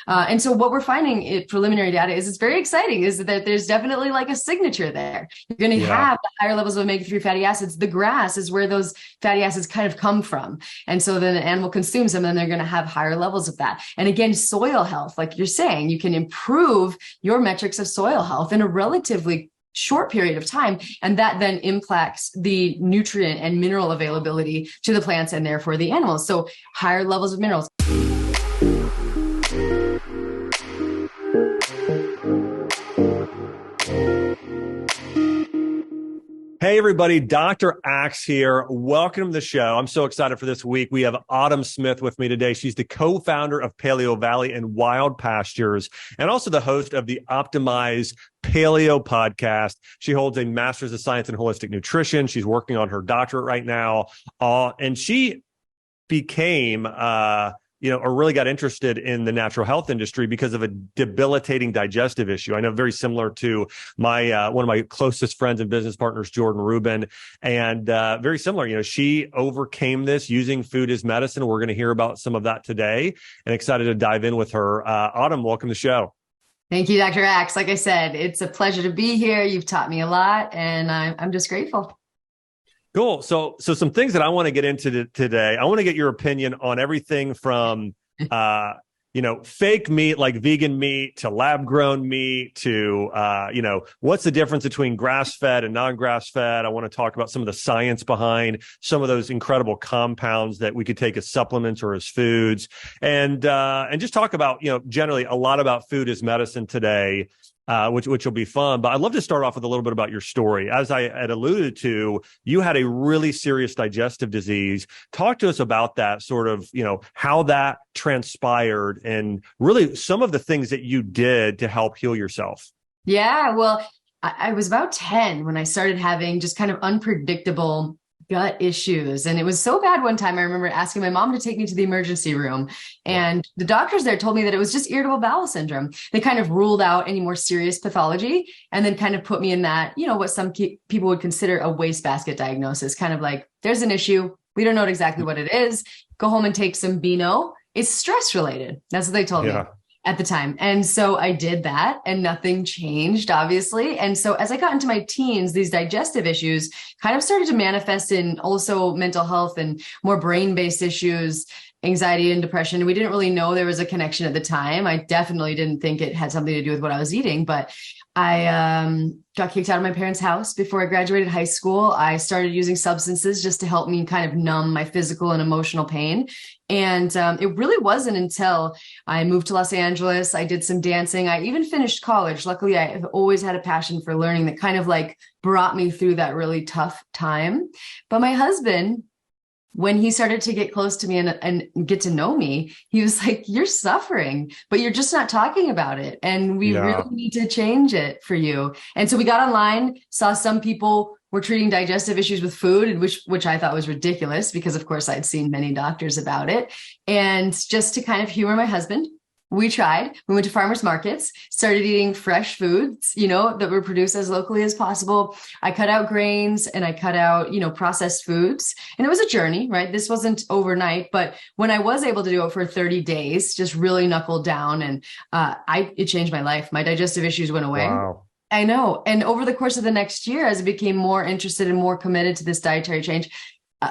And so what we're finding in preliminary data is it's very exciting, is that there's definitely like a signature there. You're going to Yeah. have the higher levels of omega-3 fatty acids. The grass is where those fatty acids kind of come from. And so then the animal consumes them, and they're going to have higher levels of that. And again, soil health, like you're saying, you can improve your metrics of soil health in a relatively short period of time. And that then impacts the nutrient and mineral availability to the plants and therefore the animals. So higher levels of minerals. Hey, everybody. Dr. Axe here. Welcome to the show. I'm so excited for this week. We have Autumn Smith with me today. She's the co-founder of PaleoValley and Wild Pastures and also the host of the Optimize Paleo podcast. She holds a master's of science in holistic nutrition. She's working on her doctorate right now. And she became, or really got interested in the natural health industry because of a debilitating digestive issue. I know, very similar to my one of my closest friends and business partners, Jordan Rubin, and very similar. She overcame this using food as medicine. We're going to hear about some of that today, and excited to dive in with her. Autumn, welcome to the show. Thank you, Dr. Axe. Like I said, it's a pleasure to be here. You've taught me a lot, and I'm just grateful. Cool. So some things that I want to get into today. I want to get your opinion on everything from, fake meat like vegan meat to lab grown meat to, what's the difference between grass fed and non-grass fed. I want to talk about some of the science behind some of those incredible compounds that we could take as supplements or as foods, and just talk about, generally a lot about food as medicine today. Which will be fun. But I'd love to start off with a little bit about your story. As I had alluded to, you had a really serious digestive disease. Talk to us about that, sort of, how that transpired and really some of the things that you did to help heal yourself. Yeah, well, I was about 10 when I started having just kind of unpredictable gut issues. And it was so bad one time, I remember asking my mom to take me to the emergency room. And the doctors there told me that it was just irritable bowel syndrome. They kind of ruled out any more serious pathology and then kind of put me in that, what some people would consider a wastebasket diagnosis, kind of like, there's an issue. We don't know exactly what it is. Go home and take some Beano. It's stress related. That's what they told me at the time. And so I did that and nothing changed, obviously. And so as I got into my teens, these digestive issues kind of started to manifest in also mental health and more brain-based issues, anxiety and depression. We didn't really know there was a connection at the time. I definitely didn't think it had something to do with what I was eating, but I got kicked out of my parents' house before I graduated high school. I started using substances just to help me kind of numb my physical and emotional pain. And it really wasn't until I moved to Los Angeles, I did some dancing. I even finished college. Luckily, I have always had a passion for learning that kind of like brought me through that really tough time. But my husband, when he started to get close to me and get to know me, he was like, you're suffering, but you're just not talking about it. And we really need to change it for you. And so we got online, saw some people were treating digestive issues with food, which I thought was ridiculous because, of course, I'd seen many doctors about it. And just to kind of humor my husband, we tried. We went to farmers markets, started eating fresh foods, that were produced as locally as possible. I cut out grains and I cut out, processed foods. And it was a journey, right? This wasn't overnight, but when I was able to do it for 30 days, just really knuckled down, and it changed my life. My digestive issues went away. Wow. I know. And over the course of the next year, as I became more interested and more committed to this dietary change,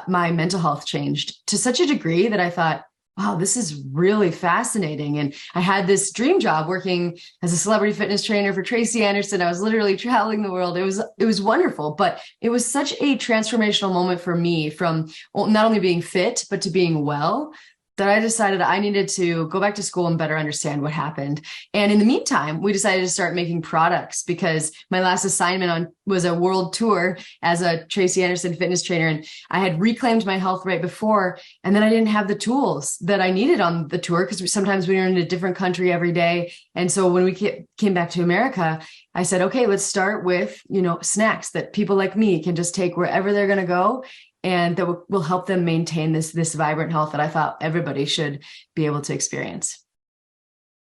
my mental health changed to such a degree that I thought, wow, this is really fascinating. And I had this dream job working as a celebrity fitness trainer for Tracy Anderson. I was literally traveling the world. It was wonderful, but it was such a transformational moment for me, from not only being fit, but to being well, that I decided I needed to go back to school and better understand what happened. And in the meantime, we decided to start making products because my last assignment was a world tour as a Tracy Anderson fitness trainer. And I had reclaimed my health right before, and then I didn't have the tools that I needed on the tour because sometimes we were in a different country every day. And so when we came back to America, I said, okay, let's start with, snacks that people like me can just take wherever they're going to go, and that will help them maintain this vibrant health that I thought everybody should be able to experience.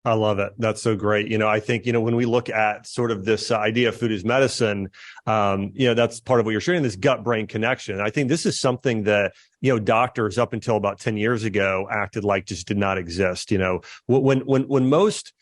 I love it. That's so great. I think, when we look at sort of this idea of food as medicine, that's part of what you're sharing, this gut-brain connection. I think this is something that, doctors up until about 10 years ago acted like just did not exist. When most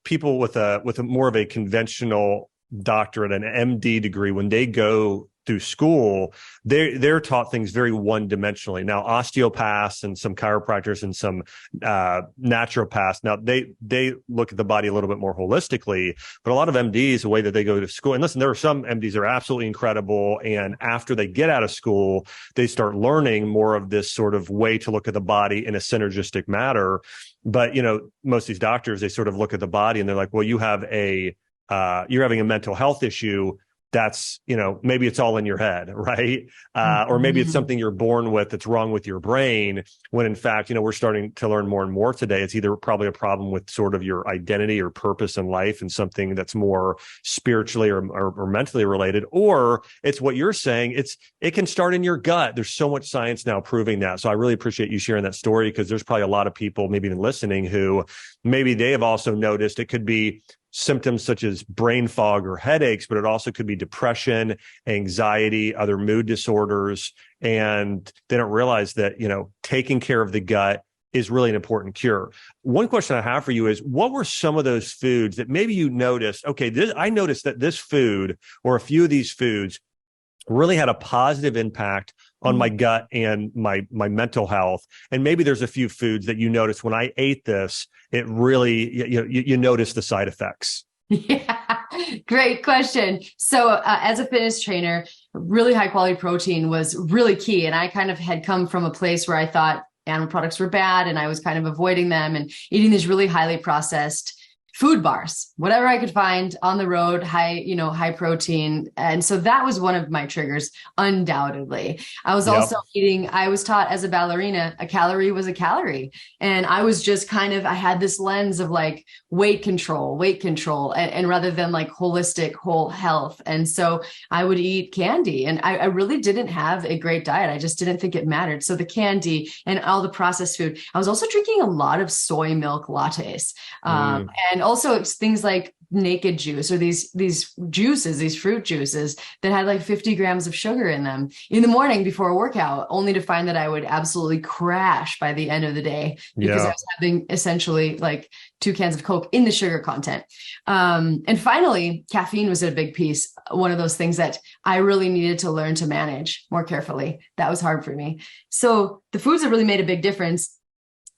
people with a more of a conventional doctorate, an MD degree, when they go through school, they're taught things very one-dimensionally. Now, osteopaths and some chiropractors and some naturopaths, now they look at the body a little bit more holistically, but a lot of MDs, the way that they go to school, and listen, there are some MDs that are absolutely incredible, and after they get out of school, they start learning more of this sort of way to look at the body in a synergistic manner. But, most of these doctors, they sort of look at the body and they're like, well, you're having a mental health issue. That's, maybe it's all in your head, right? Or maybe it's something you're born with that's wrong with your brain, when in fact, we're starting to learn more and more today. It's either probably a problem with sort of your identity or purpose in life and something that's more spiritually or mentally related, or it's what you're saying. It can start in your gut. There's so much science now proving that. So I really appreciate you sharing that story, because there's probably a lot of people maybe even listening who maybe they have also noticed it could be symptoms such as brain fog or headaches, but it also could be depression, anxiety, other mood disorders. And they don't realize that, taking care of the gut is really an important cure. One question I have for you is, what were some of those foods that maybe you noticed, okay, I noticed that this food or a few of these foods really had a positive impact on my gut and my mental health. And maybe there's a few foods that you notice when I ate this, it really, you notice the side effects. Yeah, great question. So as a fitness trainer, really high quality protein was really key. And I kind of had come from a place where I thought animal products were bad, and I was kind of avoiding them and eating these really highly processed food bars, whatever I could find on the road, high protein. And so that was one of my triggers, undoubtedly. I was also I was taught as a ballerina, a calorie was a calorie. And I was just I had this lens of like weight control, and rather than like holistic whole health. And so I would eat candy, and I really didn't have a great diet. I just didn't think it mattered. So the candy and all the processed food. I was also drinking a lot of soy milk lattes. And also it's things like naked juice, or these juices, these fruit juices that had like 50 grams of sugar in them in the morning before a workout, only to find that I would absolutely crash by the end of the day, because I was having essentially like 2 cans of Coke in the sugar content. And finally, caffeine was a big piece. One of those things that I really needed to learn to manage more carefully. That was hard for me. So the foods that really made a big difference: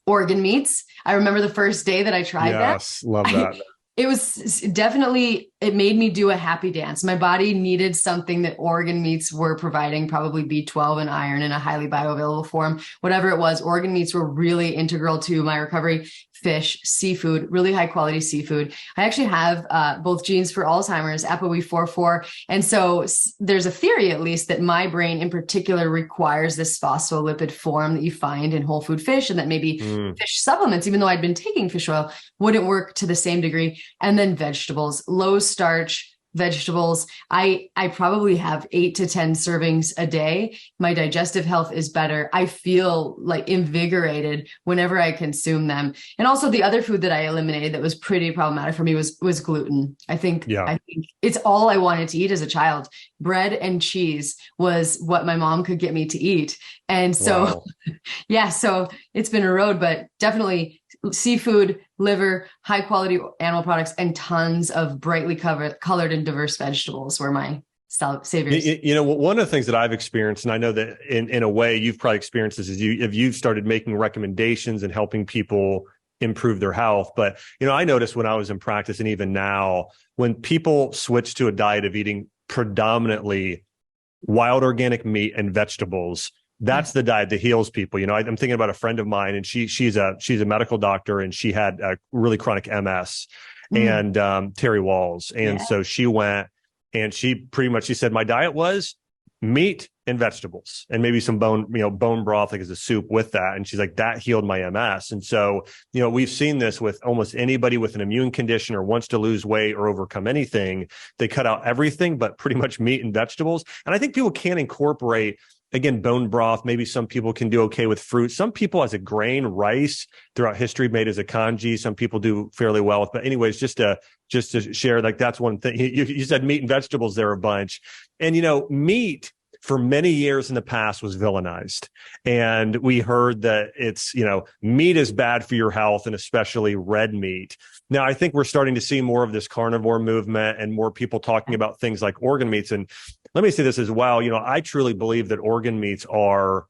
organ meats. I remember the first day that I tried that. Yes, love that. It was definitely, it made me do a happy dance. My body needed something that organ meats were providing, probably B12 and iron in a highly bioavailable form. Whatever it was, organ meats were really integral to my recovery. Fish, seafood, really high quality seafood. I actually have both genes for Alzheimer's, ApoE44. And so there's a theory, at least, that my brain in particular requires this phospholipid form that you find in whole food fish, and that maybe fish supplements, even though I'd been taking fish oil, wouldn't work to the same degree. And then vegetables, low starch vegetables. I probably have 8 to 10 servings a day. My digestive health is better. I feel like invigorated whenever I consume them. And also the other food that I eliminated that was pretty problematic for me was gluten. I think it's all I wanted to eat as a child. Bread and cheese was what my mom could get me to eat. And so, so it's been a road, but definitely seafood, liver, high quality animal products, and tons of brightly colored and diverse vegetables were my saviors. One of the things that I've experienced, and I know that in a way you've probably experienced this, is if you've started making recommendations and helping people improve their health. But, I noticed when I was in practice, and even now, when people switch to a diet of eating predominantly wild organic meat and vegetables, that's the diet that heals people. I'm thinking about a friend of mine, and she's a medical doctor, and she had a really chronic MS and Terry Walls. And so she went, and she said, my diet was meat and vegetables and maybe some bone broth, like as a soup with that. And she's like, that healed my MS. And so, we've seen this with almost anybody with an immune condition or wants to lose weight or overcome anything. They cut out everything but pretty much meat and vegetables. And I think people can incorporate again, bone broth. Maybe some people can do okay with fruit. Some people as a grain, rice throughout history made as a congee. Some people do fairly well with, but anyways, just to share, like that's one thing. You said meat and vegetables there a bunch. And, meat for many years in the past was villainized. And we heard that it's, meat is bad for your health and especially red meat. Now, I think we're starting to see more of this carnivore movement and more people talking about things like organ meats. And let me say this as well. I truly believe that organ meats are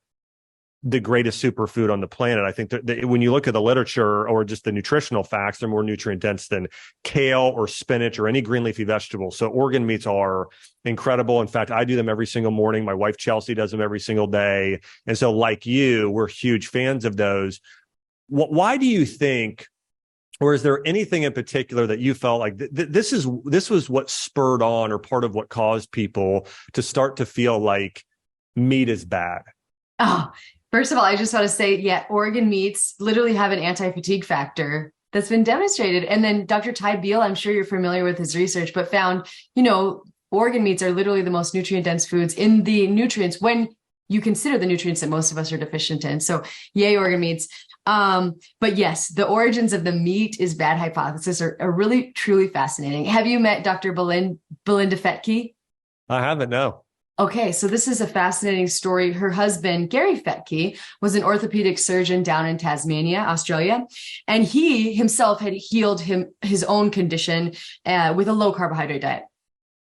the greatest superfood on the planet. I think that when you look at the literature or just the nutritional facts, they're more nutrient dense than kale or spinach or any green leafy vegetable. So organ meats are incredible. In fact, I do them every single morning. My wife, Chelsea, does them every single day. And so like you, we're huge fans of those. Why do you think, or is there anything in particular that you felt like this was what spurred on or part of what caused people to start to feel like meat is bad? Oh, first of all, I just want to say, yeah, organ meats literally have an anti-fatigue factor that's been demonstrated. And then Dr. Ty Beal, I'm sure you're familiar with his research, but found, organ meats are literally the most nutrient dense foods in the nutrients when you consider the nutrients that most of us are deficient in. So yay, organ meats. But yes, the origins of the meat is bad hypothesis are really, truly fascinating. Have you met Dr. Belinda Fettke? I haven't, no. Okay, so this is a fascinating story. Her husband, Gary Fettke, was an orthopedic surgeon down in Tasmania, Australia, and he himself had healed his own condition with a low carbohydrate diet.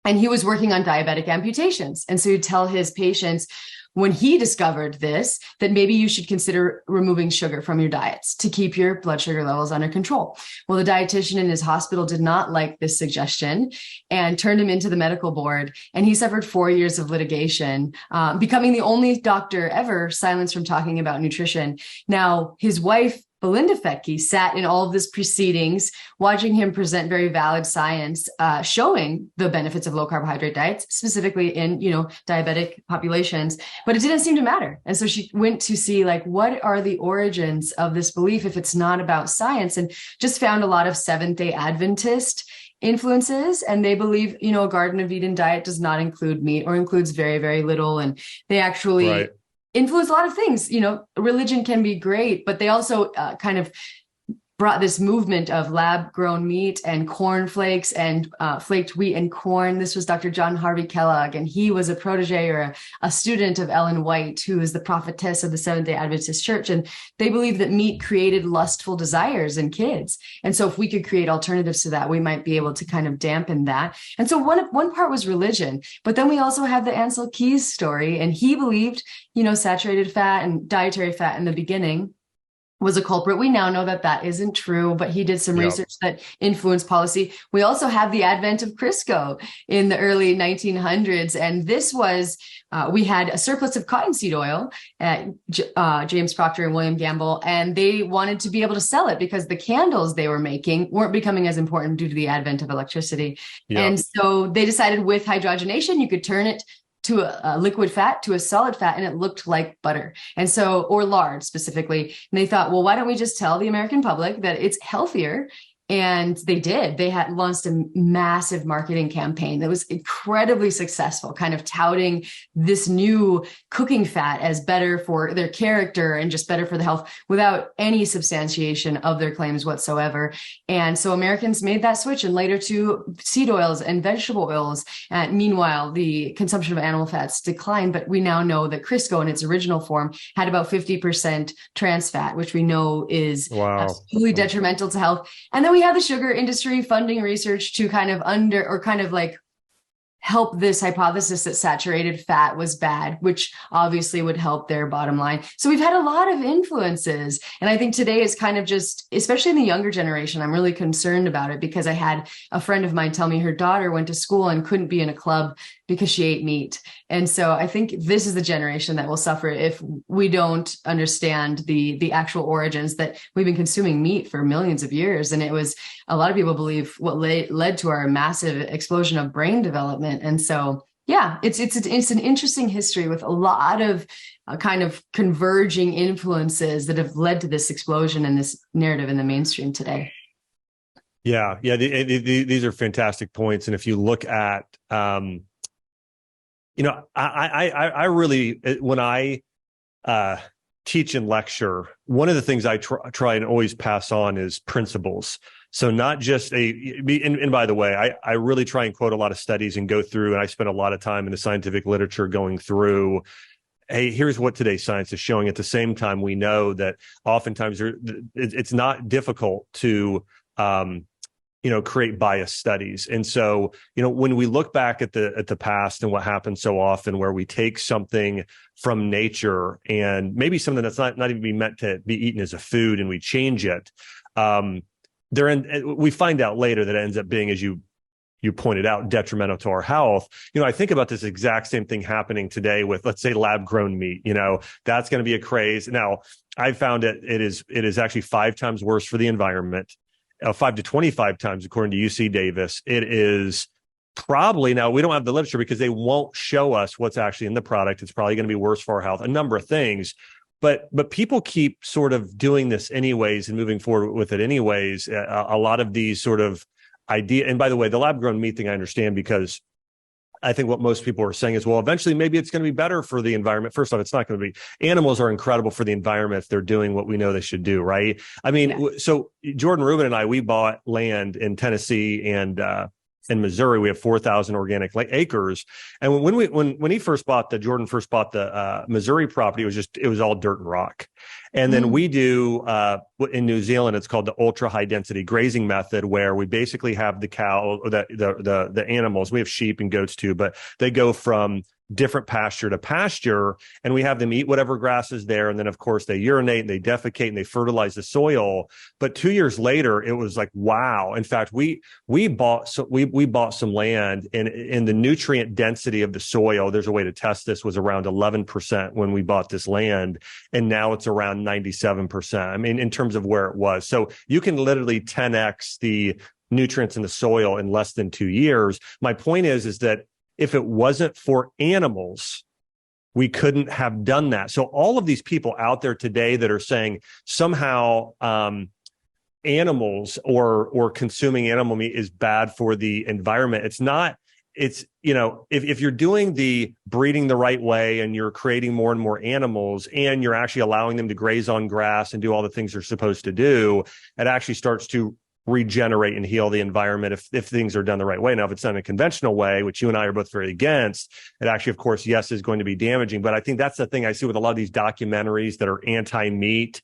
And he was working on diabetic amputations. And so he'd tell his patients, when he discovered this, that maybe you should consider removing sugar from your diets to keep your blood sugar levels under control. Well, the dietitian in his hospital did not like this suggestion and turned him into the medical board. And he suffered 4 years of litigation, becoming the only doctor ever silenced from talking about nutrition. Now, his wife, Belinda Fettke, sat in all of this proceedings, watching him present very valid science, showing the benefits of low carbohydrate diets, specifically in, diabetic populations, but it didn't seem to matter. And so she went to see, like, what are the origins of this belief if it's not about science, and just found a lot of Seventh-day Adventist influences. And they believe, a Garden of Eden diet does not include meat or includes very, very little. And they actually... Right. Influence a lot of things. Religion can be great, but they also kind of brought this movement of lab-grown meat and corn flakes and flaked wheat and corn. This was Dr. John Harvey Kellogg, and he was a protege or a student of Ellen White, who is the prophetess of the Seventh-day Adventist Church. And they believe that meat created lustful desires in kids. And so if we could create alternatives to that, we might be able to kind of dampen that. And so one part was religion, but then we also have the Ansel Keys story, and he believed, saturated fat and dietary fat in the beginning was a culprit. We now know that isn't true, but he did some research that influenced policy. We also have the advent of Crisco in the early 1900s. And this was, we had a surplus of cottonseed oil at James Procter and William Gamble, and they wanted to be able to sell it because the candles they were making weren't becoming as important due to the advent of electricity. And so they decided with hydrogenation, you could turn it to a liquid fat, to a solid fat, and it looked like butter. And so, or lard specifically. And they thought, well, why don't we just tell the American public that it's healthier? And they did. They had launched a massive marketing campaign that was incredibly successful, kind of touting this new cooking fat as better for their character and just better for the health without any substantiation of their claims whatsoever. And so Americans made that switch, and later to seed oils and vegetable oils. And meanwhile, the consumption of animal fats declined, but we now know that Crisco in its original form had about 50% trans fat, which we know is absolutely detrimental to health. And then we have the sugar industry funding research to kind of help this hypothesis that saturated fat was bad, which obviously would help their bottom line. So we've had a lot of influences. And I think today is kind of just, especially in the younger generation, I'm really concerned about it, because I had a friend of mine tell me her daughter went to school and couldn't be in a club because she ate meat. And so I think this is the generation that will suffer if we don't understand the actual origins, that we've been consuming meat for millions of years. And it was, a lot of people believe, what led to our massive explosion of brain development. And so, yeah, it's an interesting history with a lot of kind of converging influences that have led to this explosion and this narrative in the mainstream today. Yeah. These are fantastic points. And if you look at, I really, when I teach and lecture, one of the things I try and always pass on is principles. So not just and by the way, I really try and quote a lot of studies and go through, and I spend a lot of time in the scientific literature going through, hey, here's what today's science is showing. At the same time, we know that oftentimes it's not difficult to, create bias studies. And so, when we look back at the past and what happens so often, where we take something from nature and maybe something that's not even be meant to be eaten as a food, and we change it, we find out later that it ends up being, as you pointed out, detrimental to our health. I think about this exact same thing happening today with, let's say, lab grown meat. That's going to be a craze. Now, I found it is actually 5 times worse for the environment. 5 to 25 times, according to UC Davis. It is probably, now we don't have the literature because they won't show us what's actually in the product. It's probably going to be worse for our health, a number of things. But people keep sort of doing this anyways and moving forward with it anyways. A lot of these sort of idea, and by the way, the lab grown meat thing I understand, because I think what most people are saying is, well, eventually maybe it's going to be better for the environment. First off, it's not going to be. Animals are incredible for the environment if they're doing what we know they should do, right? I mean, So Jordan Rubin and I, we bought land in Tennessee and in Missouri. We have 4,000 organic acres. And when Jordan first bought the Missouri property, it was all dirt and rock. And then we do in New Zealand, it's called the ultra high density grazing method, where we basically have the cow, or the animals. We have sheep and goats too, but they go from different pasture to pasture, and we have them eat whatever grass is there. And then, of course, they urinate and they defecate and they fertilize the soil. But 2 years later, it was like, wow. In fact, we bought some land, and in the nutrient density of the soil, there's a way to test this, was around 11% when we bought this land. And now it's around 97%. I mean, in terms of where it was. So you can literally 10x the nutrients in the soil in less than 2 years. My point is that if it wasn't for animals, we couldn't have done that. So all of these people out there today that are saying somehow animals or consuming animal meat is bad for the environment, it's not. It's, if you're doing the breeding the right way and you're creating more and more animals and you're actually allowing them to graze on grass and do all the things they're supposed to do, it actually starts to regenerate and heal the environment if things are done the right way. Now, if it's done in a conventional way, which you and I are both very against, it actually, of course, yes, is going to be damaging. But I think that's the thing I see with a lot of these documentaries that are anti-meat.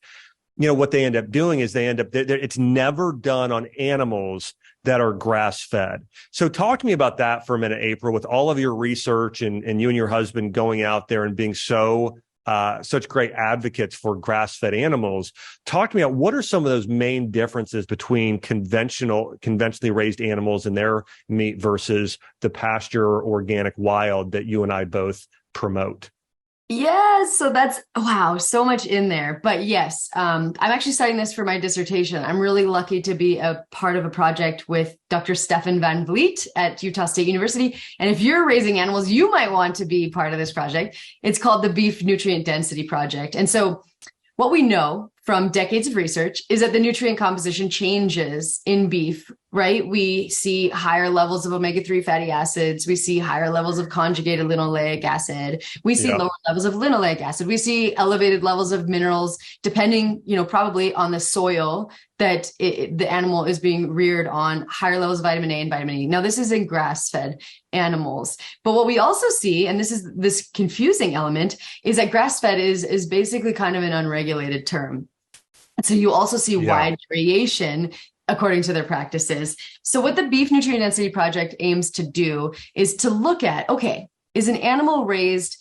What they end up doing is it's never done on animals that are grass-fed. So talk to me about that for a minute, April, with all of your research and you and your husband going out there and being such great advocates for grass-fed animals. Talk to me about what are some of those main differences between conventionally raised animals and their meat versus the pasture, organic, wild that you and I both promote. Yes, so that's, wow, so much in there. But yes, I'm actually studying this for my dissertation. I'm really lucky to be a part of a project with Dr. Stefan Van Vliet at Utah State University. And if you're raising animals, you might want to be part of this project. It's called the Beef Nutrient Density Project. And so what we know from decades of research is that the nutrient composition changes in beef, right? We see higher levels of omega-3 fatty acids. We see higher levels of conjugated linoleic acid. We see lower levels of linoleic acid. We see elevated levels of minerals, depending, probably on the soil that the animal is being reared on, higher levels of vitamin A and vitamin E. Now, this is in grass-fed animals. But what we also see, and this is this confusing element, is that grass-fed is basically kind of an unregulated term. And so you also see wide variation according to their practices. So what the Beef Nutrient Density Project aims to do is to look at, okay, is an animal raised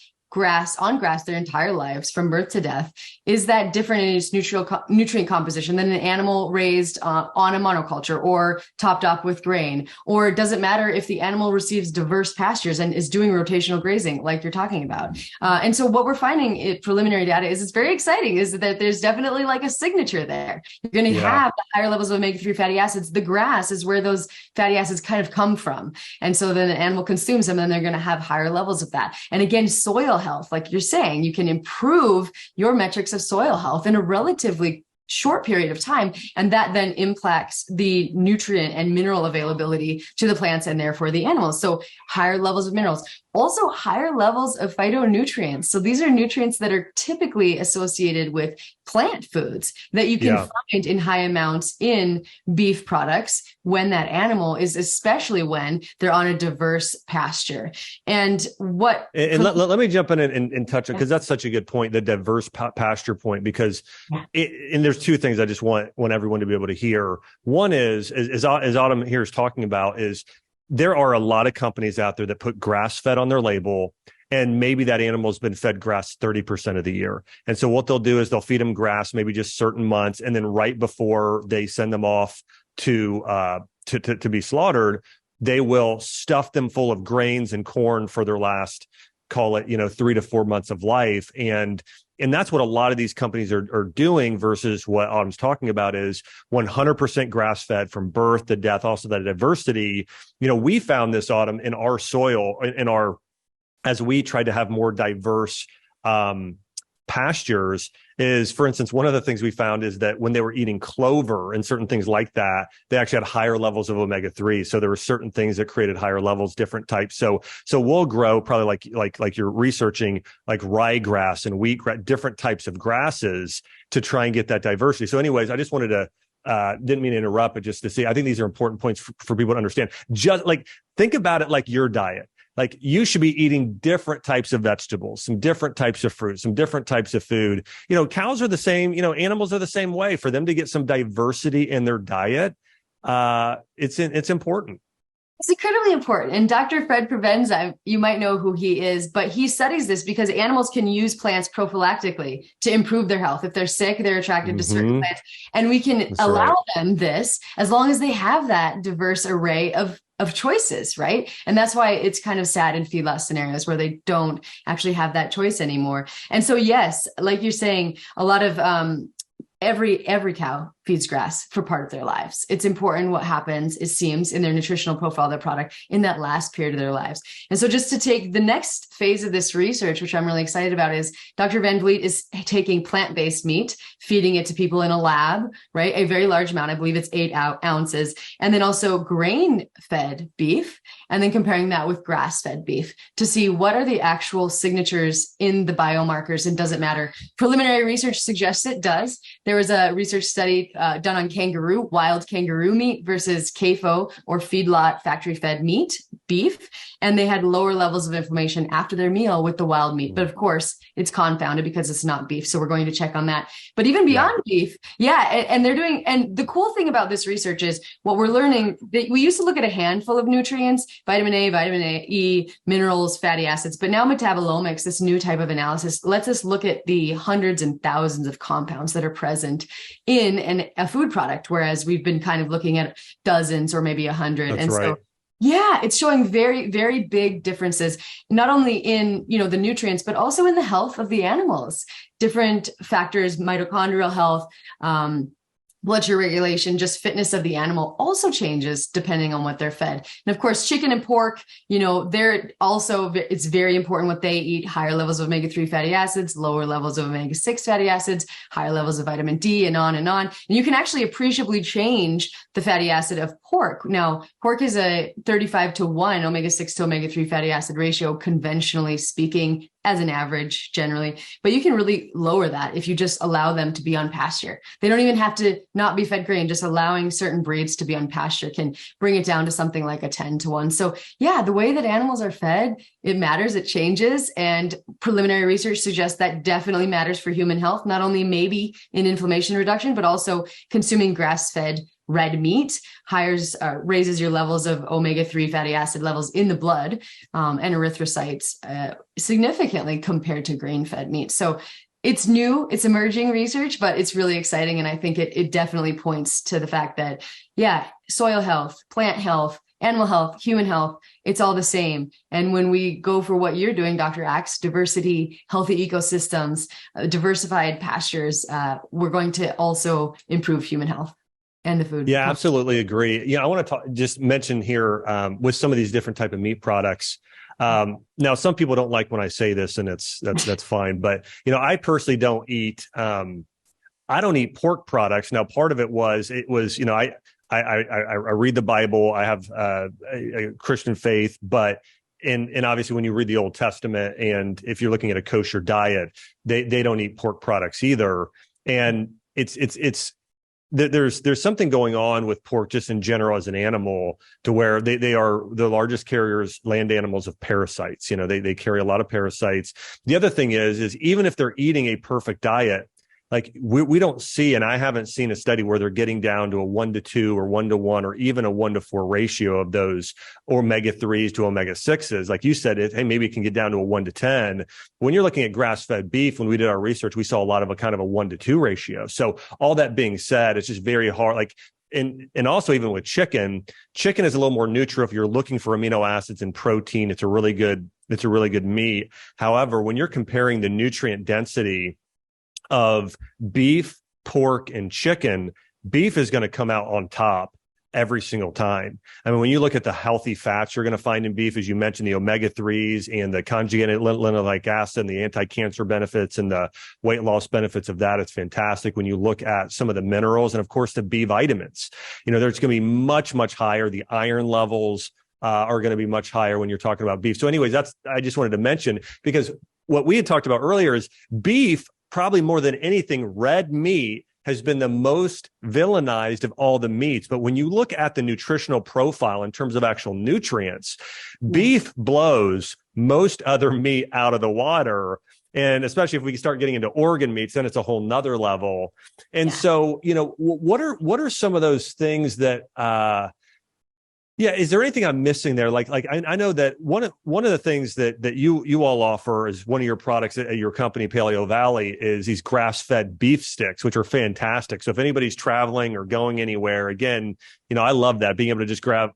on grass their entire lives from birth to death? Is that different in its nutrient composition than an animal raised on a monoculture or topped up with grain? Or does it matter if the animal receives diverse pastures and is doing rotational grazing like you're talking about? And so what we're finding in preliminary data is it's very exciting, is that there's definitely like a signature there. You're going to have the higher levels of omega-3 fatty acids. The grass is where those fatty acids kind of come from. And so then the animal consumes them, and they're going to have higher levels of that. And again, soil health, like you're saying, you can improve your metrics of soil health in a relatively short period of time. And that then impacts the nutrient and mineral availability to the plants and therefore the animals. So higher levels of minerals. Also higher levels of phytonutrients. So these are nutrients that are typically associated with plant foods that you can find in high amounts in beef products when that animal is, especially when they're on a diverse pasture. And let me jump in and touch it, because that's such a good point, the diverse pasture point, because and there's two things I just want everyone to be able to hear. One is, as Autumn here is talking about, is there are a lot of companies out there that put grass-fed on their label, and maybe that animal's been fed grass 30% of the year. And so what they'll do is they'll feed them grass, maybe just certain months, and then right before they send them off to be slaughtered, they will stuff them full of grains and corn for their last, call it, 3 to 4 months of life. And that's what a lot of these companies are doing, versus what Autumn's talking about is 100% grass-fed from birth to death. Also, that diversity, we found this, Autumn, in our soil, as we tried to have more diverse pastures, is, for instance, one of the things we found is that when they were eating clover and certain things like that, they actually had higher levels of omega-3. So there were certain things that created higher levels, different types. So we'll grow probably like you're researching, like ryegrass and wheatgrass, different types of grasses to try and get that diversity. So anyways, I just wanted to, didn't mean to interrupt, but just to see, I think these are important points for people to understand. Just like, think about it like your diet. Like, you should be eating different types of vegetables, some different types of fruit, some different types of food. Cows are the same, animals are the same way. For them to get some diversity in their diet, it's important. It's incredibly important. And Dr. Fred Provenza, you might know who he is, but he studies this because animals can use plants prophylactically to improve their health. If they're sick, they're attracted to certain plants. And we can allow them this as long as they have that diverse array of choices, right? And that's why it's kind of sad in feedlot scenarios where they don't actually have that choice anymore. And so, yes, like you're saying, a lot of every cow feeds grass for part of their lives. It's important what happens, it seems, in their nutritional profile of their product in that last period of their lives. And so just to take the next phase of this research, which I'm really excited about, is Dr. Van Vliet is taking plant-based meat, feeding it to people in a lab, right? A very large amount, I believe it's 8 ounces, and then also grain-fed beef, and then comparing that with grass-fed beef to see what are the actual signatures in the biomarkers, and does it matter? Preliminary research suggests it does. There was a research study done on wild kangaroo meat versus CAFO, or feedlot factory-fed meat, beef, and they had lower levels of inflammation after their meal with the wild meat. But of course, it's confounded because it's not beef, so we're going to check on that. But even beyond beef, and they're doing, and the cool thing about this research is what we're learning, that we used to look at a handful of nutrients, vitamin A, vitamin E, minerals, fatty acids, but now metabolomics, this new type of analysis, lets us look at the hundreds and thousands of compounds that are present in a food product, whereas we've been kind of looking at dozens or maybe 100. That's and right. So it's showing very, very big differences, not only in, the nutrients, but also in the health of the animals, different factors, mitochondrial health, blood sugar regulation, just fitness of the animal also changes depending on what they're fed. And of course, chicken and pork, they're also, it's very important what they eat, higher levels of omega-3 fatty acids, lower levels of omega-6 fatty acids, higher levels of vitamin D, and on and on. And you can actually appreciably change the fatty acid of pork. Now, pork is a 35-to-1 omega-6 to omega-3 fatty acid ratio, conventionally speaking, as an average generally, but you can really lower that if you just allow them to be on pasture. They don't even have to not be fed grain. Just allowing certain breeds to be on pasture can bring it down to something like a 10-to-1. So the way that animals are fed, it matters, it changes. And preliminary research suggests that definitely matters for human health, not only maybe in inflammation reduction, but also consuming grass-fed red meat raises your levels of omega-3 fatty acid levels in the blood, and erythrocytes significantly compared to grain-fed meat. So it's new, it's emerging research, but it's really exciting. And I think it definitely points to the fact that, soil health, plant health, animal health, human health, it's all the same. And when we go for what you're doing, Dr. Axe, diversity, healthy ecosystems, diversified pastures, we're going to also improve human health. And the food. Yeah, absolutely agree. I want to just mention here with some of these different type of meat products. Now, some people don't like when I say this, and that's fine. But I personally don't eat. I don't eat pork products. Now, part of it was I read the Bible. I have a Christian faith, but and obviously when you read the Old Testament, and if you're looking at a kosher diet, they don't eat pork products either. And there's something going on with pork just in general as an animal, to where they are the largest carriers, land animals, of parasites. They carry a lot of parasites. The other thing is even if they're eating a perfect diet, like we don't see, and I haven't seen a study where they're getting down to a 1-to-2 or 1-to-1 or even a 1-to-4 ratio of those omega-3s to omega-6s. Like you said, hey, maybe it can get down to a 1-to-10. When you're looking at grass-fed beef, when we did our research, we saw a lot of a kind of a 1-to-2 ratio. So all that being said, it's just very hard. Like, and also even with chicken is a little more neutral. If you're looking for amino acids and protein, it's a really good meat. However, when you're comparing the nutrient density of beef, pork, and chicken, beef is going to come out on top every single time. I mean, when you look at the healthy fats you're going to find in beef, as you mentioned, the omega-3s and the conjugated linoleic acid and the anti-cancer benefits and the weight loss benefits of that, it's fantastic. When you look at some of the minerals and, of course, the B vitamins, there's going to be much, much higher. The iron levels are going to be much higher when you're talking about beef. So anyways, I just wanted to mention, because what we had talked about earlier is beef, probably more than anything, red meat has been the most villainized of all the meats. But when you look at the nutritional profile in terms of actual nutrients, beef blows most other meat out of the water. And especially if we start getting into organ meats, then it's a whole nother level. And so, what are some of those things that, is there anything I'm missing there? Like I know that one of the things that you all offer is one of your products at your company, PaleoValley, is these grass-fed beef sticks, which are fantastic. So if anybody's traveling or going anywhere, again, I love that, being able to just grab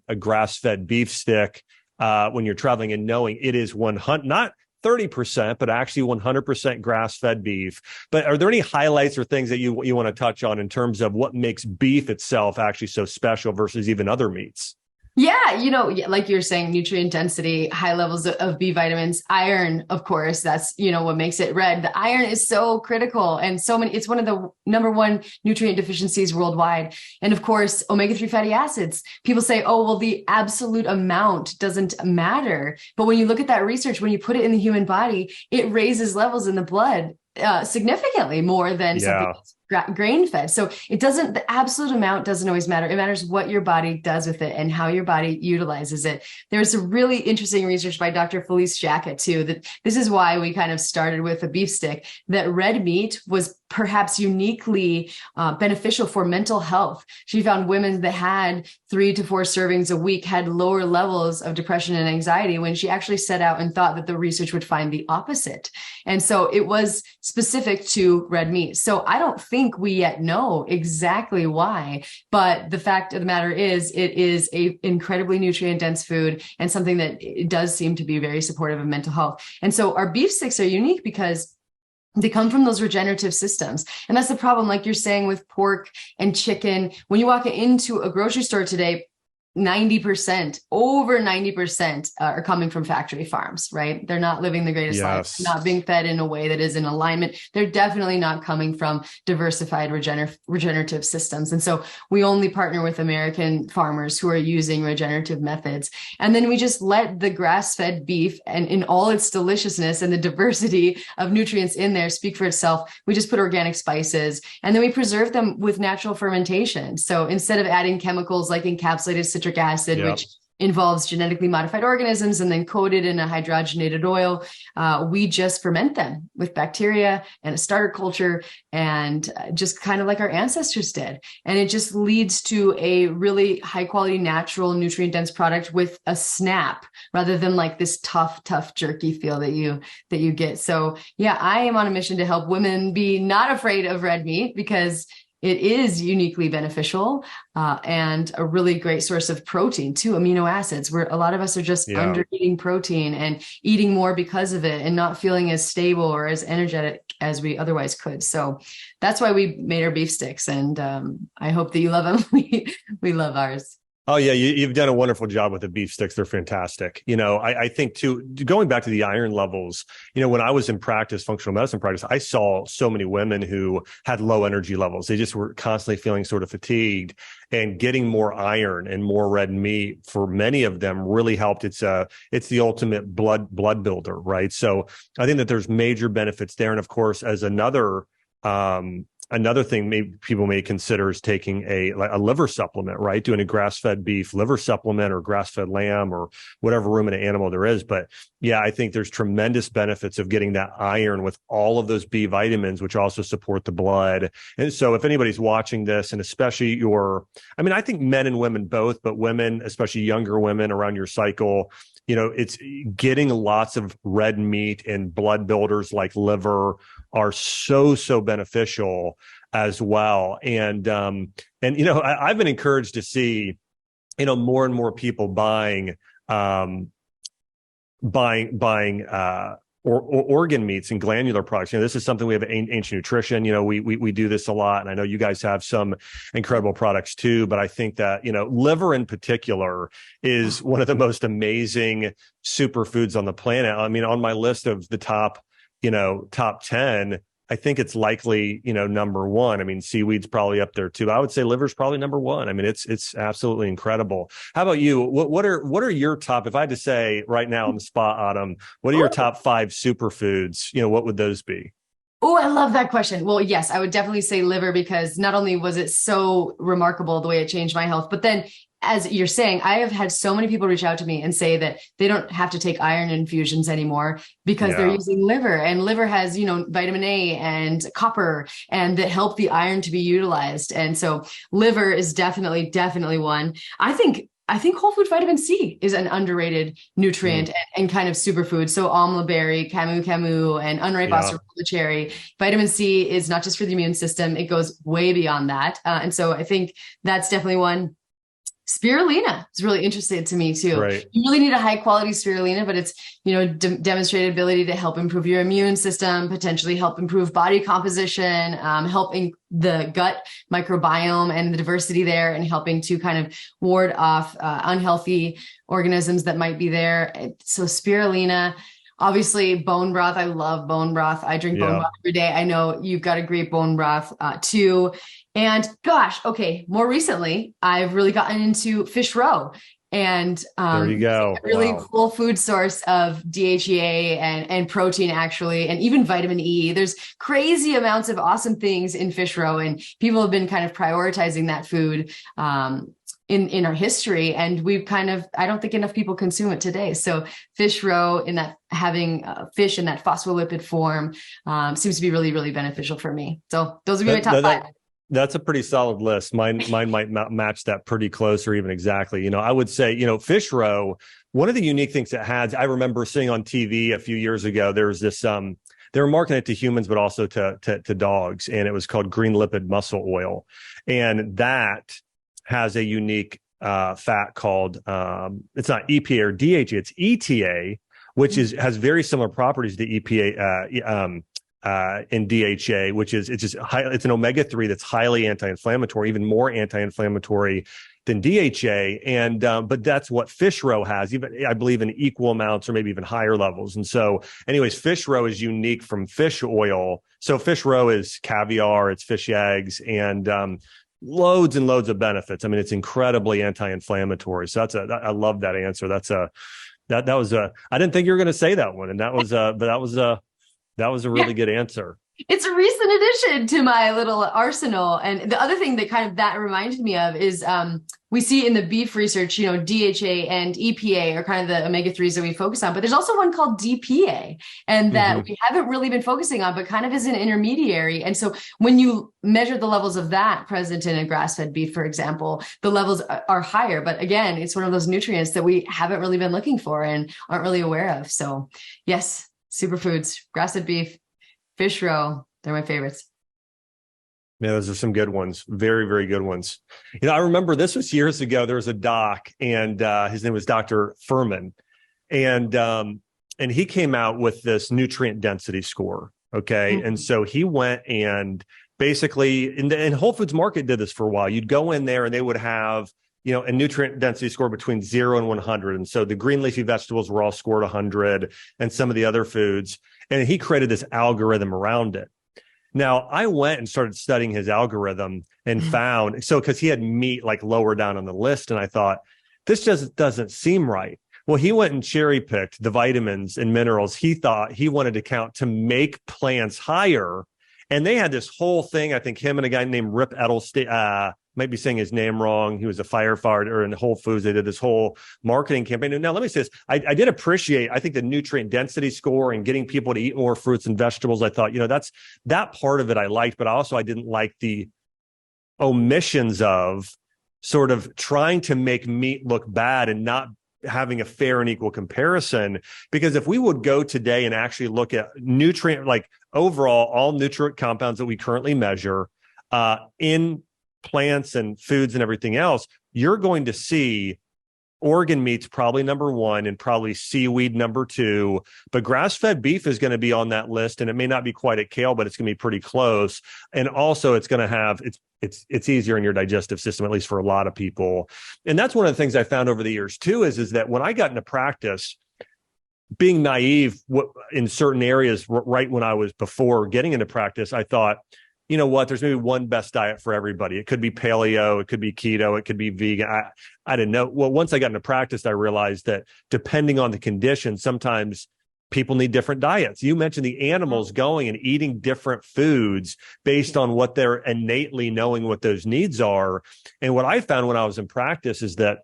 a grass-fed beef stick when you're traveling, and knowing it is 100, not 30%, but actually 100% grass-fed beef. But are there any highlights or things that you want to touch on in terms of what makes beef itself actually so special versus even other meats? Yeah, like you're saying, nutrient density, high levels of B vitamins, iron, of course, that's, what makes it red. The iron is so critical, and it's one of the number one nutrient deficiencies worldwide. And of course, omega-3 fatty acids. People say, oh, well, the absolute amount doesn't matter. But when you look at that research, when you put it in the human body, it raises levels in the blood significantly more than something else. Grain fed. So the absolute amount doesn't always matter. It matters what your body does with it and how your body utilizes it. There's a really interesting research by Dr. Felice Jacka too, that this is why we kind of started with a beef stick, that red meat was perhaps uniquely beneficial for mental health. She found women that had 3 to 4 servings a week had lower levels of depression and anxiety, when she actually set out and thought that the research would find the opposite. And so it was specific to red meat. So I don't think we yet know exactly why, but the fact of the matter is, it is a incredibly nutrient dense food, and something that it does seem to be very supportive of mental health. And so our beef sticks are unique because they come from those regenerative systems. And that's the problem, like you're saying, with pork and chicken. When you walk into a grocery store today, 90%, over 90% are coming from factory farms, right? They're not living the greatest life, not being fed in a way that is in alignment. They're definitely not coming from diversified regenerative systems. And so we only partner with American farmers who are using regenerative methods. And then we just let the grass-fed beef, and in all its deliciousness and the diversity of nutrients in there, speak for itself. We just put organic spices, and then we preserve them with natural fermentation. So instead of adding chemicals like encapsulated citric acid, which involves genetically modified organisms and then coated in a hydrogenated oil, we just ferment them with bacteria and a starter culture, and just kind of like our ancestors did. And it just leads to a really high quality, natural, nutrient dense product with a snap, rather than like this tough jerky feel that you get. So yeah, I am on a mission to help women be not afraid of red meat, because it is uniquely beneficial and a really great source of protein too, amino acids, where a lot of us are just under eating protein and eating more because of it, and not feeling as stable or as energetic as we otherwise could. So that's why we made our beef sticks, and I hope that you love them. We love ours. Oh yeah, you've done a wonderful job with the beef sticks. They're fantastic. I think too, going back to the iron levels, when I was in practice, functional medicine practice, I saw so many women who had low energy levels. They just were constantly feeling sort of fatigued, and getting more iron and more red meat for many of them really helped. It's the ultimate blood builder, right? So I think that there's major benefits there. And of course, as another thing people may consider is taking a liver supplement, right? Doing a grass-fed beef liver supplement or grass-fed lamb or whatever ruminant animal there is. But yeah, I think there's tremendous benefits of getting that iron with all of those B vitamins, which also support the blood. And so if anybody's watching this, and especially I think men and women both, but women, especially younger women around your cycle, it's getting lots of red meat and blood builders like liver are so beneficial as well. And I've been encouraged to see, more and more people buying or organ meats and glandular products. This is something we have at Ancient Nutrition. We do this a lot, and I know you guys have some incredible products too. But I think that liver in particular is one of the most amazing superfoods on the planet. I mean, on my list of the top 10, I think it's likely, number one. I mean, seaweed's probably up there too. I would say liver's probably number one. I mean, it's absolutely incredible. How about you? What are your top, if I had to say right now on the spot, Autumn, what are your top 5 superfoods? What would those be? Oh, I love that question. Well, yes, I would definitely say liver, because not only was it so remarkable the way it changed my health, but then as you're saying, I have had so many people reach out to me and say that they don't have to take iron infusions anymore because they're using liver, and liver has, vitamin A and copper, and that help the iron to be utilized. And so liver is definitely one. I think whole food vitamin C is an underrated nutrient and kind of superfood. So amla berry, camu, and unripe Australian cherry. Vitamin C is not just for the immune system. It goes way beyond that. And so I think that's definitely one. Spirulina is really interesting to me too. Right. You really need a high quality spirulina, but it's, demonstrated ability to help improve your immune system, potentially help improve body composition, helping the gut microbiome and the diversity there, and helping to kind of ward off unhealthy organisms that might be there. So spirulina. Obviously, bone broth. I love bone broth. I drink bone broth every day. I know you've got a great bone broth too. And gosh, okay, more recently, I've really gotten into fish roe. And there you go. A really cool food source of DHEA and protein, actually, and even vitamin E. There's crazy amounts of awesome things in fish roe, and people have been kind of prioritizing that food in our history, and I don't think enough people consume it today. So fish roe, in that having fish in that phospholipid form, seems to be really beneficial for me. So those would be my top 5. That's a pretty solid list. Mine might match that pretty close or even exactly. I would say, fish roe, one of the unique things it has, I remember seeing on TV a few years ago, there was this, they were marketing it to humans, but also to dogs. And it was called green lipid muscle oil. And that has a unique fat called, it's not EPA or DHA, it's ETA, which has very similar properties to EPA, in DHA, which is it's an omega-3 that's highly anti-inflammatory, even more anti-inflammatory than DHA. And but that's what fish roe has, even I believe in equal amounts or maybe even higher levels. And so, anyways, fish roe is unique from fish oil. So fish roe is caviar, it's fish eggs, and loads and loads of benefits. I mean, it's incredibly anti-inflammatory. So I love that answer. That was I didn't think you were going to say that one, and that was a really good answer. It's a recent addition to my little arsenal. And the other thing that kind of that reminded me of is we see in the beef research, DHA and EPA are kind of the omega-3s that we focus on, but there's also one called DPA, and that we haven't really been focusing on, but kind of is an intermediary. And so when you measure the levels of that present in a grass-fed beef, for example, the levels are higher. But again, it's one of those nutrients that we haven't really been looking for and aren't really aware of. So yes, superfoods, grass-fed beef, fish roe, they're my favorites. Yeah, those are some good ones. Very, very good ones. I remember this was years ago. There was a doc, and his name was Dr. Furman. And he came out with this nutrient density score. Okay. And so he went and basically, and Whole Foods Market did this for a while. You'd go in there and they would have, a nutrient density score between 0 and 100. And so the green leafy vegetables were all scored 100 and some of the other foods. And he created this algorithm around it. Now, I went and started studying his algorithm and found, because he had meat like lower down on the list. And I thought, this just doesn't seem right. Well, he went and cherry picked the vitamins and minerals he thought he wanted to count to make plants higher. And they had this whole thing. I think him and a guy named Rip Edelstein, might be saying his name wrong. He was a firefighter in Whole Foods. They did this whole marketing campaign. Now, let me say this. I did appreciate, I think, the nutrient density score and getting people to eat more fruits and vegetables. I thought, that part of it I liked, but I didn't like the omissions of sort of trying to make meat look bad and not having a fair and equal comparison. Because if we would go today and actually look at nutrient, like overall, all nutrient compounds that we currently measure in plants and foods and everything else, you're going to see organ meat's probably number one and probably seaweed number two, but grass-fed beef is going to be on that list, and it may not be quite at kale, but it's going to be pretty close. And also it's going to have, it's easier in your digestive system, at least for a lot of people. And that's one of the things I found over the years too, is that when I got into practice, being naive in certain areas right when I was before getting into practice, I thought, you know what, there's maybe one best diet for everybody. It could be paleo, it could be keto, it could be vegan. I didn't know. Well, once I got into practice, I realized that depending on the condition, sometimes people need different diets. You mentioned the animals going and eating different foods based on what they're innately knowing what those needs are. And what I found when I was in practice is that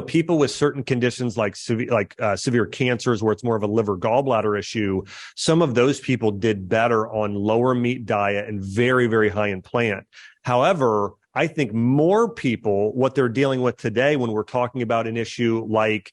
people with certain conditions like severe cancers, where it's more of a liver gallbladder issue, some of those people did better on lower meat diet and very, very high in plant. However, I think more people, what they're dealing with today when we're talking about an issue like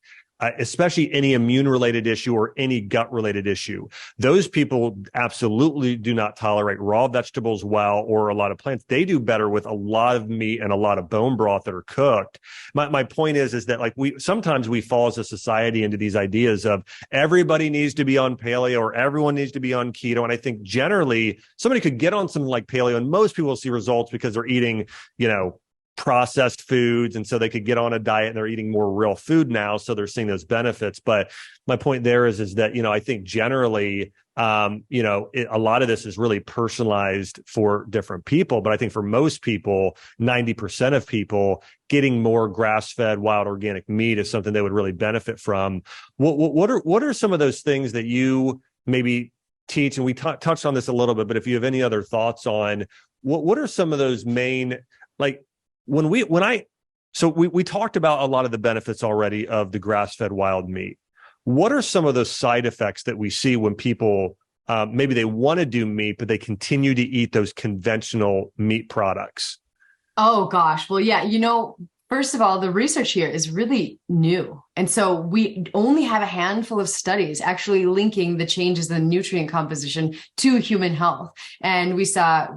especially any immune-related issue or any gut-related issue, those people absolutely do not tolerate raw vegetables well, or a lot of plants. They do better with a lot of meat and a lot of bone broth that are cooked. My point is that like sometimes we fall as a society into these ideas of everybody needs to be on paleo or everyone needs to be on keto. And I think generally somebody could get on something like paleo and most people will see results because they're eating, processed foods. And so they could get on a diet and they're eating more real food now. So they're seeing those benefits. But my point there is that, I think generally, a lot of this is really personalized for different people. But I think for most people, 90% of people, getting more grass-fed wild organic meat is something they would really benefit from. What are some of those things that you maybe teach? And we touched on this a little bit, but if you have any other thoughts on what are some of those main, like, we talked about a lot of the benefits already of the grass-fed wild meat. What are some of those side effects that we see when people maybe they want to do meat, but they continue to eat those conventional meat products? Oh gosh. Well, yeah, first of all, the research here is really new. And so we only have a handful of studies actually linking the changes in nutrient composition to human health. And we saw,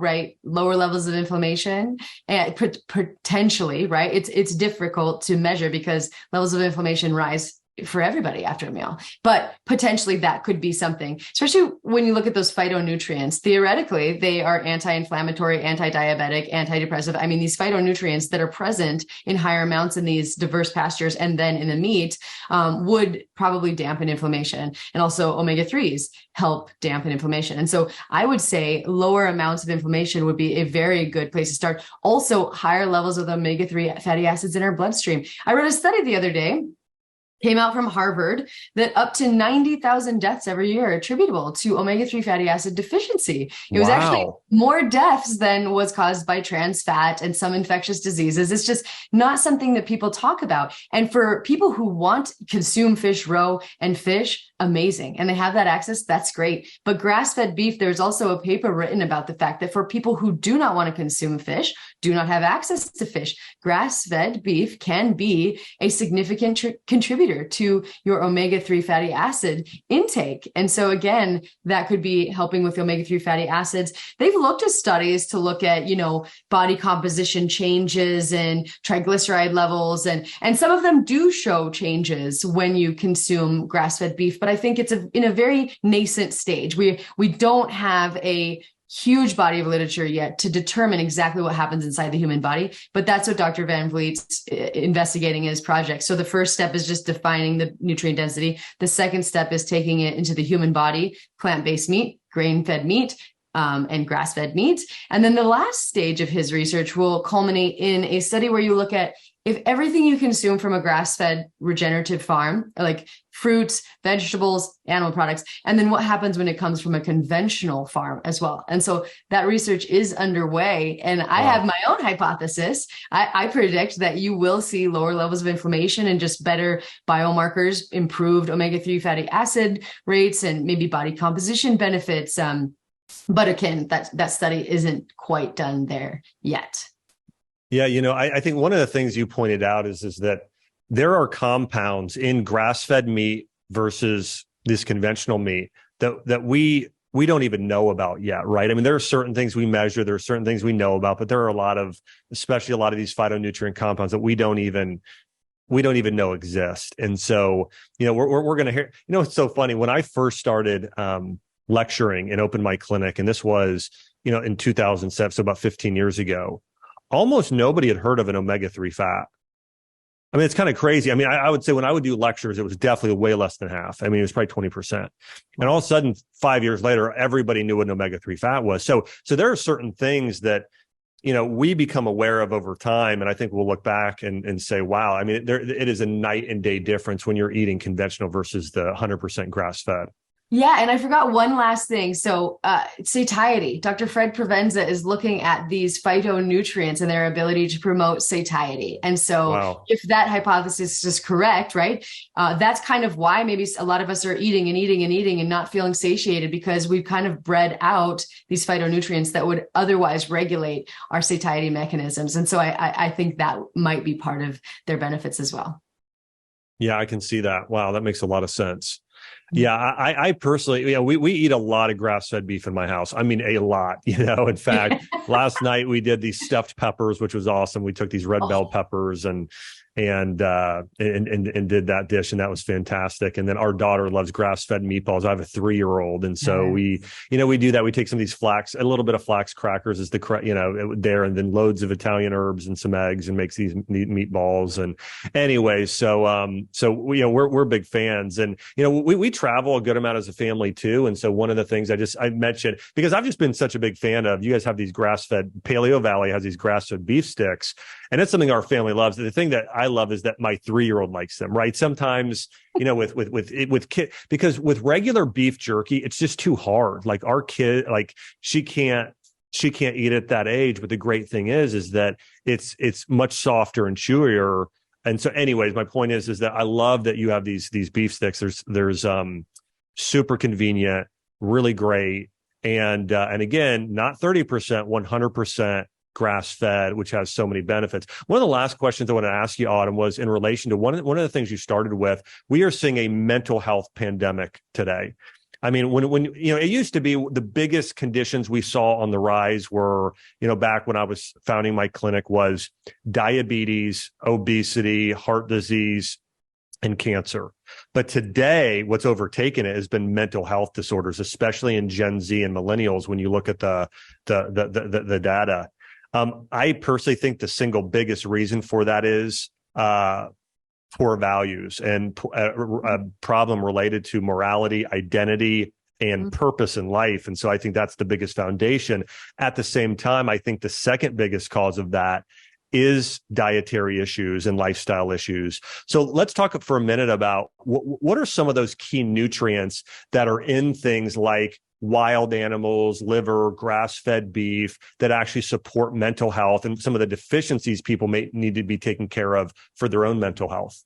lower levels of inflammation and potentially, it's difficult to measure because levels of inflammation rise for everybody after a meal, but potentially that could be something, especially when you look at those phytonutrients. Theoretically, they are anti-inflammatory, anti-diabetic, antidepressive. I mean, these phytonutrients that are present in higher amounts in these diverse pastures and then in the meat would probably dampen inflammation. And also omega-3s help dampen inflammation. And so I would say lower amounts of inflammation would be a very good place to start. Also, higher levels of omega-3 fatty acids in our bloodstream. I read a study the other day, came out from Harvard, that up to 90,000 deaths every year are attributable to omega-3 fatty acid deficiency. It was actually more deaths than was caused by trans fat and some infectious diseases. It's just not something that people talk about. And for people who want to consume fish roe and fish, amazing. And they have that access. That's great. But grass-fed beef, there's also a paper written about the fact that for people who do not want to consume fish, do not have access to fish, grass-fed beef can be a significant contributor to your omega-3 fatty acid intake. And so again, that could be helping with omega-3 fatty acids. They've looked at studies to look at, body composition changes and triglyceride levels. And some of them do show changes when you consume grass-fed beef, but I think it's in a very nascent stage. We don't have a huge body of literature yet to determine exactly what happens inside the human body. But that's what Dr. Van Vliet's investigating in his project. So the first step is just defining the nutrient density. The second step is taking it into the human body, plant-based meat, grain-fed meat, and grass-fed meat. And then the last stage of his research will culminate in a study where you look at if everything you consume from a grass-fed regenerative farm, like fruits, vegetables, animal products, and then what happens when it comes from a conventional farm as well. And so that research is underway. And I have my own hypothesis. I predict that you will see lower levels of inflammation and just better biomarkers, improved omega-3 fatty acid rates, and maybe body composition benefits. But again, that study isn't quite done there yet. Yeah, I think one of the things you pointed out is that there are compounds in grass-fed meat versus this conventional meat that we don't even know about yet, right? I mean, there are certain things we measure, there are certain things we know about, but there are especially a lot of these phytonutrient compounds that we don't even know exist. And so, we're going to hear, it's so funny. When I first started lecturing and opened my clinic, and this was, in 2007, so about 15 years ago, almost nobody had heard of an omega-3 fat. I mean, it's kind of crazy. I mean, I would say when I would do lectures, it was definitely way less than half. I mean, it was probably 20%. And all of a sudden, 5 years later, everybody knew what an omega-3 fat was. So there are certain things that, we become aware of over time. And I think we'll look back and say, wow, I mean, it is a night and day difference when you're eating conventional versus the 100% grass-fed. Yeah, and I forgot one last thing. So satiety. Dr. Fred Provenza is looking at these phytonutrients and their ability to promote satiety. And so if that hypothesis is correct, right, that's kind of why maybe a lot of us are eating and eating and eating and not feeling satiated, because we've kind of bred out these phytonutrients that would otherwise regulate our satiety mechanisms. And so I think that might be part of their benefits as well. Yeah, I can see that. Wow, that makes a lot of sense. Yeah, I personally, we eat a lot of grass-fed beef in my house. I mean, a lot, in fact, last night we did these stuffed peppers, which was awesome. We took these red bell peppers and did that dish, and that was fantastic. And then our daughter loves grass-fed meatballs. I have a 3-year-old, and so we do that. We take some of these a little bit of flax crackers as there, and then loads of Italian herbs and some eggs, and makes these meatballs. And anyway, so we're big fans, and we travel a good amount as a family too. And so one of the things I mentioned, because I've just been such a big fan of, you guys have these grass-fed, PaleoValley has these grass-fed beef sticks, and it's something our family loves. The thing that I love is that my 3-year-old likes them, right? Sometimes, with kid, because with regular beef jerky, it's just too hard. Like our kid, she can't eat at that age. But the great thing is that it's much softer and chewier. And so anyways, my point is that I love that you have these beef sticks. There's super convenient, really great. And again, not 30%, 100% grass-fed, which has so many benefits. One of the last questions I want to ask you, Autumn, was in relation to one of the things you started with. We are seeing a mental health pandemic today. I mean, when it used to be the biggest conditions we saw on the rise were, back when I was founding my clinic, was diabetes, obesity, heart disease, and cancer. But today, what's overtaken it has been mental health disorders, especially in Gen Z and millennials. When you look at the data, I personally think the single biggest reason for that is poor values and a problem related to morality, identity, and purpose in life. And so I think that's the biggest foundation. At the same time, I think the second biggest cause of that is dietary issues and lifestyle issues. So let's talk for a minute about what are some of those key nutrients that are in things like wild animals, liver, grass-fed beef, that actually support mental health, and some of the deficiencies people may need to be taken care of for their own mental health.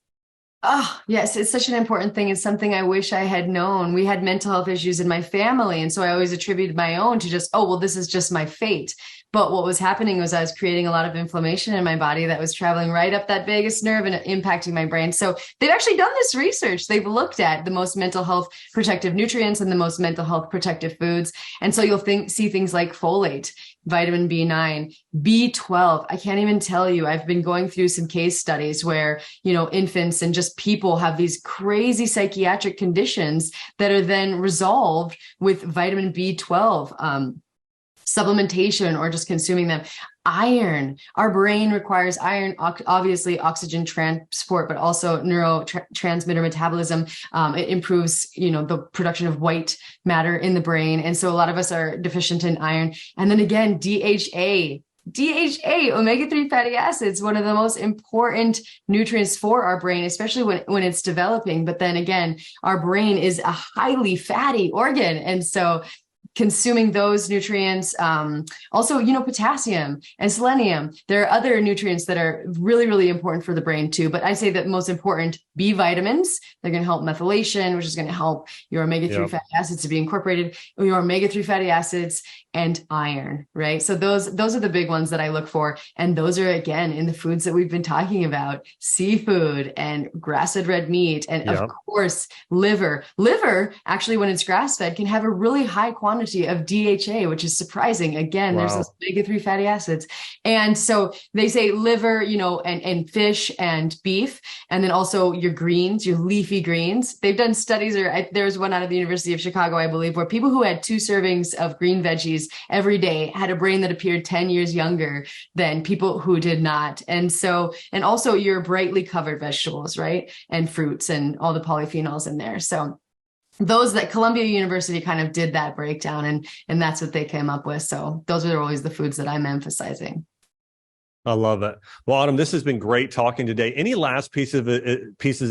Oh, yes. It's such an important thing. It's something I wish I had known. We had mental health issues in my family. And so I always attributed my own to just, oh, well, this is just my fate. But what was happening was I was creating a lot of inflammation in my body that was traveling right up that vagus nerve and impacting my brain. So they've actually done this research. They've looked at the most mental health protective nutrients and the most mental health protective foods. And so you'll see things like folate, vitamin B9, B12. I can't even tell you, I've been going through some case studies where, infants and just people have these crazy psychiatric conditions that are then resolved with vitamin B12. supplementation or just consuming them. Iron, our brain requires iron, obviously oxygen transport, but also neurotransmitter metabolism. It improves, the production of white matter in the brain. And so a lot of us are deficient in iron. And then again, DHA, omega-3 fatty acids, one of the most important nutrients for our brain, especially when it's developing. But then again, our brain is a highly fatty organ. And so consuming those nutrients, also, potassium and selenium. There are other nutrients that are really, really important for the brain too. But I say that most important, B vitamins, they're going to help methylation, which is going to help your omega-3 fatty acids to be incorporated, your omega-3 fatty acids, and iron, right? So those are the big ones that I look for. And those are, again, in the foods that we've been talking about: seafood and grass-fed red meat. And of course, liver. Liver, actually, when it's grass-fed, can have a really high quantity of DHA, which is surprising. Again, there's those omega-3 fatty acids. And so they say liver, and fish and beef, and then also your greens, your leafy greens. They've done studies, there was one out of the University of Chicago, I believe, where people who had 2 servings of green veggies every day had a brain that appeared 10 years younger than people who did not. And also your brightly covered vegetables, right? And fruits and all the polyphenols in there. So those that Columbia University kind of did that breakdown, and that's what they came up with. So those are always the foods that I'm emphasizing. I love it. Well, Autumn, this has been great talking today. Any last pieces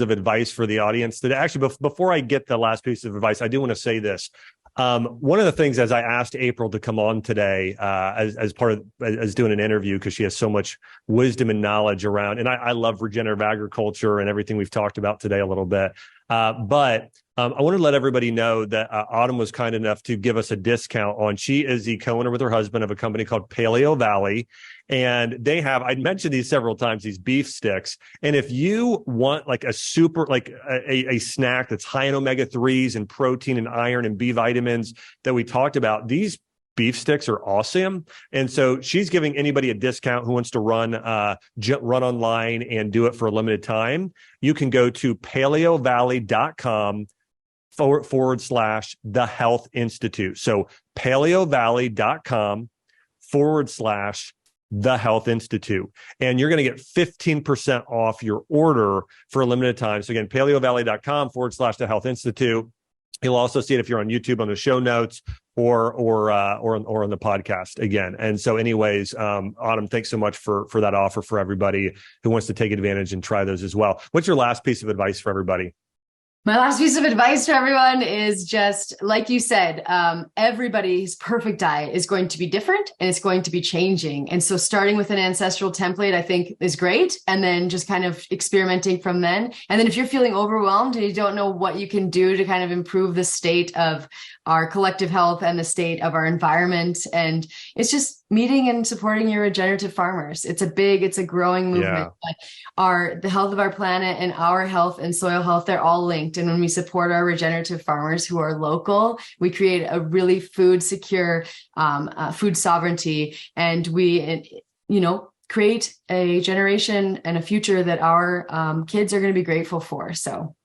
of advice for the audience today? Actually, before I get the last piece of advice, I do want to say this. One of the things, as I asked April to come on today, as doing an interview, because she has so much wisdom and knowledge around, and I love regenerative agriculture and everything we've talked about today a little bit. But I want to let everybody know that Autumn was kind enough to give us a discount she is the co-owner with her husband of a company called PaleoValley. And they have, I'd mentioned these several times, these beef sticks. And if you want like a super, like a snack that's high in omega-3s and protein and iron and B vitamins that we talked about, these beef sticks are awesome. And so she's giving anybody a discount who wants to run online and do it for a limited time. You can go to paleovalley.com / the Health Institute. So paleovalley.com / the Health Institute. And you're going to get 15% off your order for a limited time. So again, paleovalley.com / the Health Institute. You'll also see it if you're on YouTube on the show notes or on the podcast again. And so anyways, Autumn, thanks so much for that offer for everybody who wants to take advantage and try those as well. What's your last piece of advice for everybody? My last piece of advice for everyone is just, like you said, everybody's perfect diet is going to be different and it's going to be changing. And so starting with an ancestral template, I think, is great. And then just kind of experimenting from then. And then if you're feeling overwhelmed and you don't know what you can do to kind of improve the state of our collective health and the state of our environment, and it's just meeting and supporting your regenerative farmers. It's a growing movement. But the health of our planet and our health and soil health, they're all linked. And when we support our regenerative farmers who are local, we create a really food secure, food sovereignty, and we, create a generation and a future that our kids are going to be grateful for. So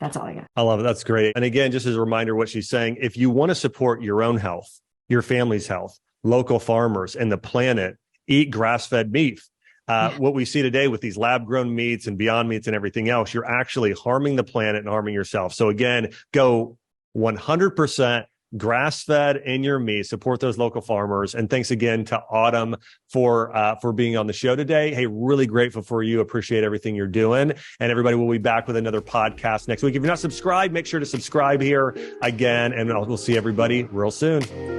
that's all I got. I love it. That's great. And again, just as a reminder, what she's saying, if you want to support your own health, your family's health, local farmers, and the planet, eat grass-fed beef. What we see today with these lab-grown meats and Beyond Meats and everything else, you're actually harming the planet and harming yourself. So again, go 100% grass-fed in your meat. Support those local farmers. And thanks again to Autumn for being on the show today. Hey, really grateful for you. Appreciate everything you're doing. And everybody, will be back with another podcast next week. If you're not subscribed, make sure to subscribe here again. And we'll see everybody real soon.